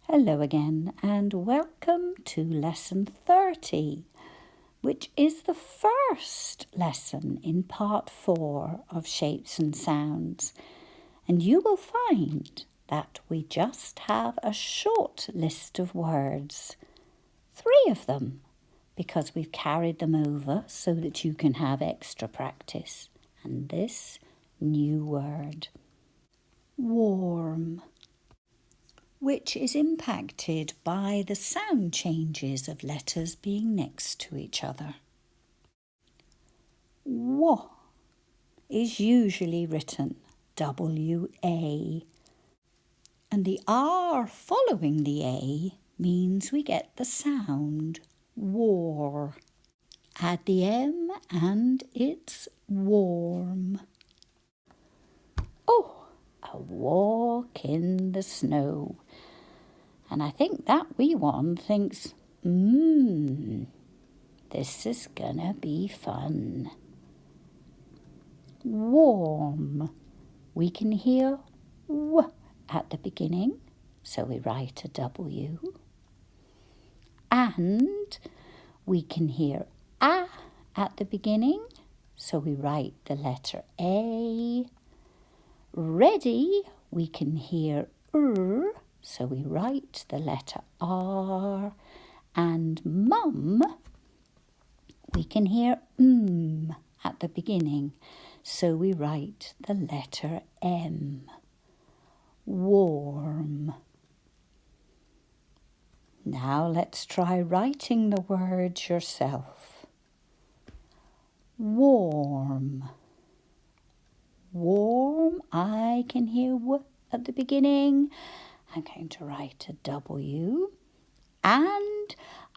Hello again and welcome to lesson 30, which is the first lesson in part 4 of Shapes and Sounds. And you will find that we just have a short list of words, 3 of them, because we've carried them over so that you can have extra practice. And this new word, warm, which is impacted by the sound changes of letters being next to each other. W is usually written W-A, and the R following the A means we get the sound war. Add the M and it's warm. Oh, a walk in the snow. And I think that wee one thinks, this is gonna be fun. Warm. We can hear W at the beginning, so we write a W. And we can hear A at the beginning, so we write the letter A. Ready, we can hear so we write the letter R. And mum, we can hear at the beginning, so we write the letter M. Warm. Now let's try writing the words yourself. Warm. Warm, I can hear W at the beginning. I'm going to write a W. And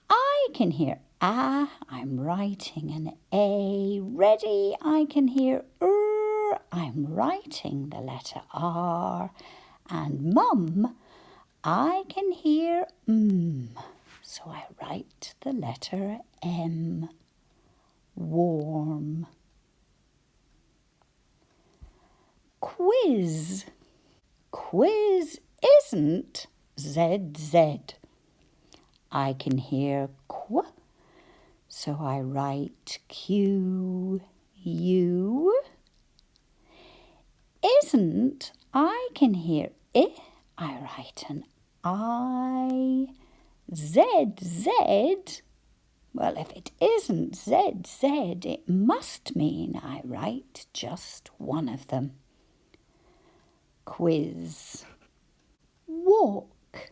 I can hear A. I'm writing an A. Ready, I can hear I'm writing the letter R. And mum, I can hear so I write the letter M. Warm. Quiz. Quiz isn't ZZ. I can hear Q, so I write Q, U. Isn't, I can hear I write an I. ZZ, well, if it isn't ZZ, it must mean I write just one of them. Quiz. Walk.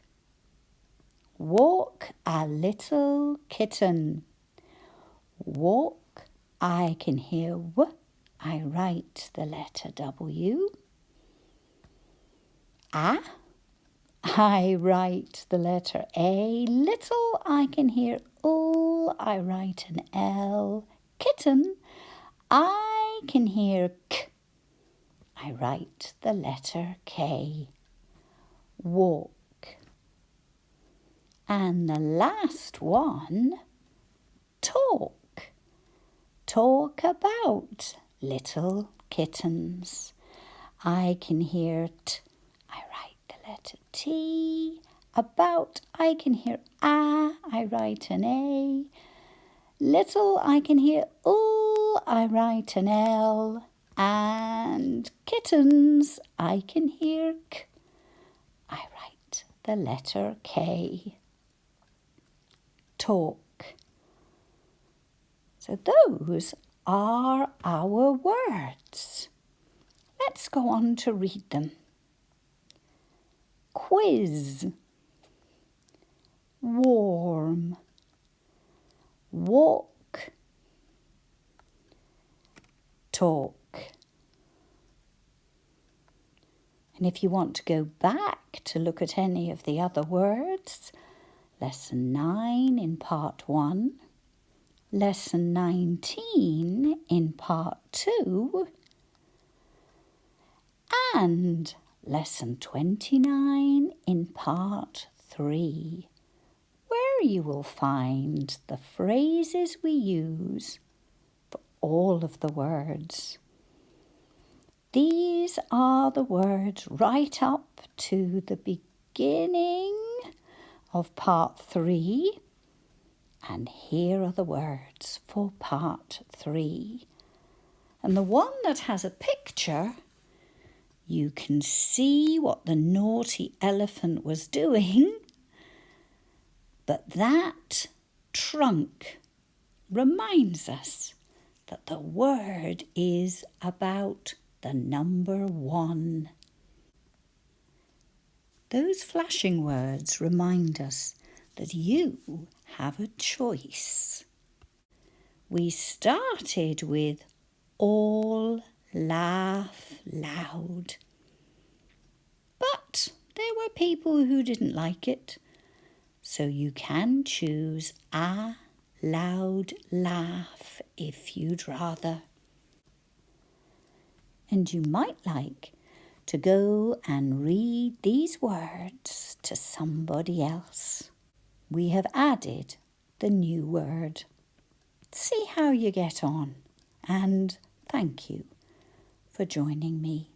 Walk a little kitten. Walk, I can hear W. I write the letter W. A, I write the letter A. Little, I can hear L. I write an L. Kitten, I can hear K. I write the letter K. Walk. And the last one, talk. Talk about little kittens. I can hear T. I write the letter T. About, I can hear A. I write an A. Little, I can hear L. I write an L. And kittens, I can hear K. I write the letter K. Talk. So those are our words. Let's go on to read them. Quiz. Warm. Walk. Talk. And if you want to go back to look at any of the other words, Lesson 9 in Part 1, Lesson 19 in Part 2, and Lesson 29 in Part 3, where you will find the phrases we use for all of the words. These are the words right up to the beginning of part 3. And here are the words for part 3. And the one that has a picture, you can see what the naughty elephant was doing. But that trunk reminds us that the word is about the number 1. Those flashing words remind us that you have a choice. We started with all laugh loud. But there were people who didn't like it, so you can choose a loud laugh if you'd rather. And you might like to go and read these words to somebody else. We have added the new word. See how you get on, and thank you for joining me.